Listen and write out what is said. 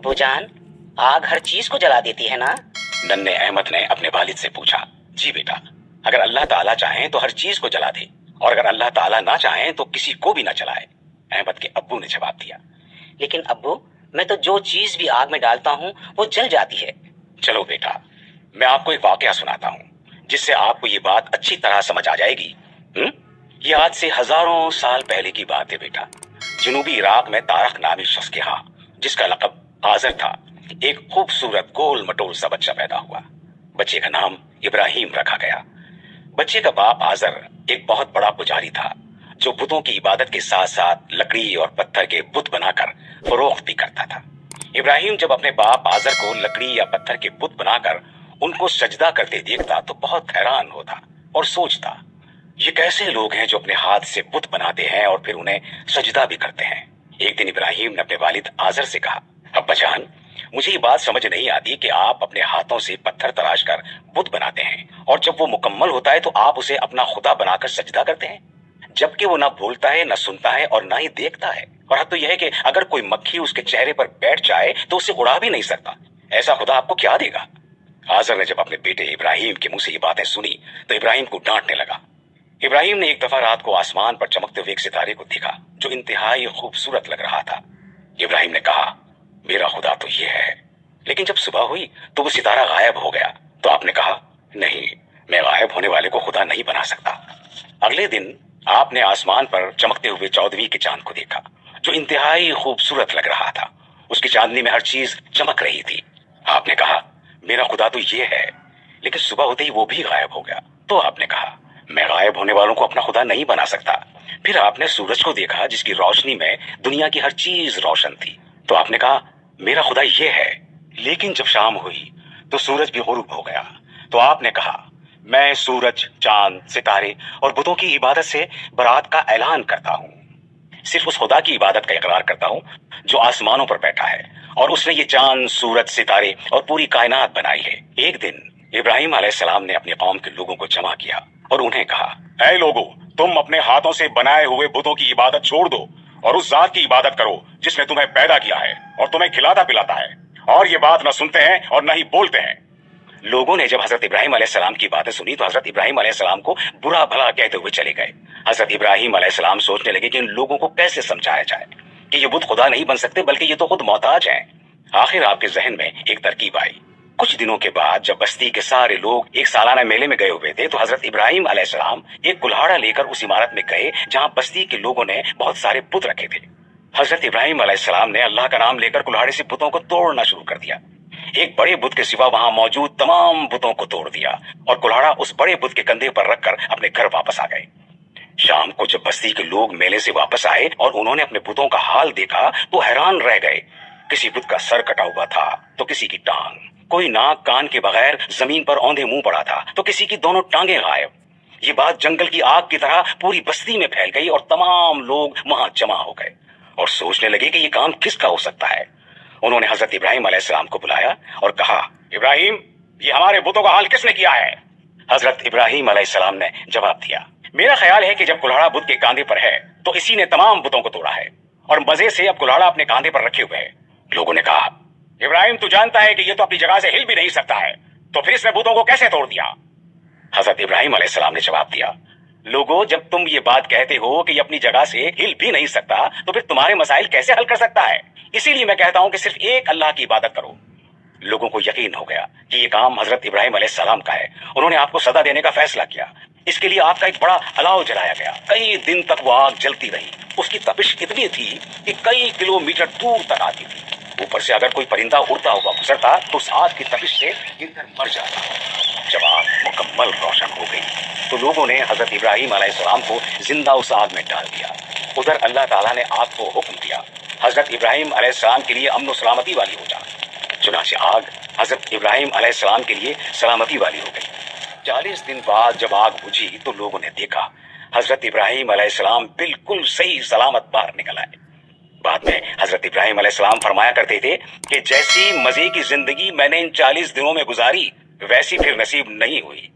अब्बू जान, आग हर चीज को जला देती है ना? नन्हे अहमद ने अपने वालिद से पूछा। जी बेटा, अगर अल्लाह ताला चाहे तो हर चीज को जला दे, और अगर अल्लाह ताला ना चाहे तो किसी को भी ना जलाए, अहमद के अब्बू ने जवाब दिया। लेकिन अब्बू, मैं तो जो चीज भी आग में डालता हूँ वो जल जाती है। चलो बेटा, मैं आपको एक वाकया सुनाता हूँ जिससे आपको ये बात अच्छी तरह समझ आ जाएगी। ये आज से हजारों साल पहले की बात है बेटा। जनूबी इराक में तारक नामी शख्स के यहाँ, जिसका लक़ब आज़र था, एक खूबसूरत गोल मटोल सा बच्चा पैदा हुआ। बच्चे का नाम इब्राहिम रखा गया। बच्चे का बाप आज़र एक बहुत बड़ा पुजारी था, जो बुतों की इबादत के साथ साथ लकड़ी और पत्थर के बुत बनाकर फरोख्त भी करता था। इब्राहिम जब अपने बाप आज़र को लकड़ी या पत्थर के बुत बनाकर उनको सजदा करते देखता तो बहुत हैरान होता और सोचता, ये कैसे लोग हैं जो अपने हाथ से बुत बनाते हैं और फिर उन्हें सजदा भी करते हैं। एक दिन इब्राहिम ने अपने वालिद आज़र से कहा, अब्बा जान, मुझे ये बात समझ नहीं आती कि आप अपने हाथों से पत्थर तराश कर बुत बनाते हैं और जब वो मुकम्मल होता है तो आप उसे अपना खुदा बनाकर सजदा करते हैं, जबकि वो ना बोलता है, ना सुनता है और ना ही देखता है। और हद तो यह है कि अगर कोई मक्खी उसके चेहरे पर बैठ जाए तो उसे उड़ा भी नहीं सकता। ऐसा खुदा आपको क्या देगा? आज़र ने जब अपने बेटे इब्राहिम के मुंह से ये बातें सुनी तो इब्राहिम को डांटने लगा। इब्राहिम ने एक दफा रात को आसमान पर चमकते हुए एक सितारे को देखा जो इंतहाई खूबसूरत लग रहा था। इब्राहिम ने कहा, मेरा खुदा तो ये है। लेकिन जब सुबह हुई तो वो सितारा गायब हो गया। तो आपने कहा, नहीं, मैं गायब होने वाले को खुदा नहीं बना सकता। अगले दिन आपने आसमान पर चमकते हुए 14वीं के चांद को देखा जो इंतहाई खूबसूरत लग रहा था। उसकी चांदनी में हर चीज चमक रही थी। आपने कहा, मेरा खुदा तो ये है। लेकिन सुबह होते ही वो भी गायब हो गया। तो आपने कहा, मैं गायब होने वालों को अपना खुदा नहीं बना सकता। फिर आपने सूरज को देखा जिसकी रोशनी में दुनिया की हर चीज रोशन थी। तो आपने कहा, मेरा खुदा ये है। लेकिन जब शाम हुई तो सूरज भी गुरूब हो गया। तो आपने कहा, मैं सूरज, चांद, सितारे और बुतों की इबादत से बरात का ऐलान करता हूँ। सिर्फ उस खुदा की इबादत का इकरार करता हूँ जो आसमानों पर बैठा है और उसने ये चांद, सूरज, सितारे और पूरी कायनात बनाई है। एक दिन इब्राहिम अलैहिस्सलाम ने अपनी कौम के लोगों को जमा किया और उन्हें कहा, ऐ लोगो, तुम अपने हाथों से बनाए हुए बुतों की इबादत छोड़ दो और उस जात की इबादत करो जिसने तुम्हें पैदा किया है और तुम्हें खिलाता पिलाता है, और ये बात न सुनते हैं और न ही बोलते हैं। लोगों ने जब हजरत इब्राहिम अलैहिस्सलाम की बातें सुनी तो हजरत इब्राहिम अलैहिस्सलाम को बुरा भला कहते हुए चले गए। हजरत इब्राहिम अलैहिस्सलाम सोचने लगे कि इन लोगों को कैसे समझाया जाए कि ये बुत खुदा नहीं बन सकते, बल्कि ये तो खुद मोहताज हैं। आखिर आपके जहन में एक तरकीब आई। कुछ दिनों के बाद जब बस्ती के सारे लोग एक सालाना मेले में गए हुए थे तो हजरत इब्राहिम अलैहिस्सलाम एक कुल्हाड़ा लेकर उस इमारत में गए जहां बस्ती के लोगों ने बहुत सारे बुत रखे थे। हजरत इब्राहिम अलैहिस्सलाम ने अल्लाह का नाम लेकर कुल्हाड़े से बुतों को तोड़ना शुरू कर दिया। एक बड़े बुत के सिवा वहां मौजूद तमाम बुतों को तोड़ दिया और कुल्हाड़ा उस बड़े बुत के कंधे पर रखकर अपने घर वापस आ गए। शाम को जब बस्ती के लोग मेले से वापस आए और उन्होंने अपने बुतों का हाल देखा तो हैरान रह गए। किसी बुत का सर कटा हुआ था तो किसी की टांग, कोई नाक कान के बगैर जमीन पर औंधे मुंह पड़ा था तो किसी की दोनों टांगे गायब। ये बात जंगल की आग की तरह पूरी बस्ती में फैल गई और तमाम लोग वहां जमा हो गए और सोचने लगे कि ये काम किसका हो सकता है। उन्होंने हजरत इब्राहिम अलैहिस्सलाम को बुलाया और कहा, इब्राहिम, ये हमारे बुतों का हाल किसने किया है? हजरत इब्राहिम अलैहिस्सलाम ने जवाब दिया, मेरा ख्याल है कि जब कुल्हाड़ा बुत के कांधे पर है तो इसी ने तमाम बुतों को तोड़ा है और मजे से अब कुल्हाड़ा अपने कांधे पर रखे हुए है। लोगों ने कहा, इब्राहिम, तू जानता है कि ये तो अपनी जगह से हिल भी नहीं सकता है, तो फिर इसने बुतों को कैसे तोड़ दिया? हजरत इब्राहिम अलैहिस्सलाम ने जवाब दिया, लोगों, जब तुम ये बात कहते हो कि ये अपनी जगह से हिल भी नहीं सकता तो फिर तुम्हारे मसाइल कैसे हल कर सकता है? इसीलिए मैं कहता हूं कि सिर्फ एक अल्लाह की इबादत करो। लोगों को यकीन हो गया कि ये काम हजरत इब्राहिम अलैहिस्सलाम का है। उन्होंने आपको सदा देने का फैसला किया। इसके लिए आपका एक बड़ा अलाव जलाया गया। कई दिन तक वो आग जलती रही। उसकी तपिश इतनी थी कि कई किलोमीटर दूर तक आती थी। ऊपर से अगर कोई परिंदा उड़ता हुआ गुजरता तो उस आग की तपिश से गिरकर मर जाता। जब आग मुकम्मल रोशन हो गई तो लोगों ने हजरत इब्राहिम अलैहिस्सलाम को जिंदा उस आग में डाल दिया। उधर अल्लाह ताला ने आग को हुक्म दिया, हजरत इब्राहिम अलैहिस्सलाम के लिए अमन सलामती वाली हो जा। चुनांचे आग हजरत इब्राहिम अलैहिस्सलाम के लिए सलामती वाली हो गई। 40 दिन बाद जब आग बुझी तो लोगों ने देखा हजरत इब्राहिम अलैहिस्सलाम बिल्कुल सही सलामत बाहर निकल आए। बाद में हजरत इब्राहिम अलैहिस्सलाम फरमाया करते थे कि जैसी मजे की जिंदगी मैंने इन 40 दिनों में गुजारी वैसी फिर नसीब नहीं हुई।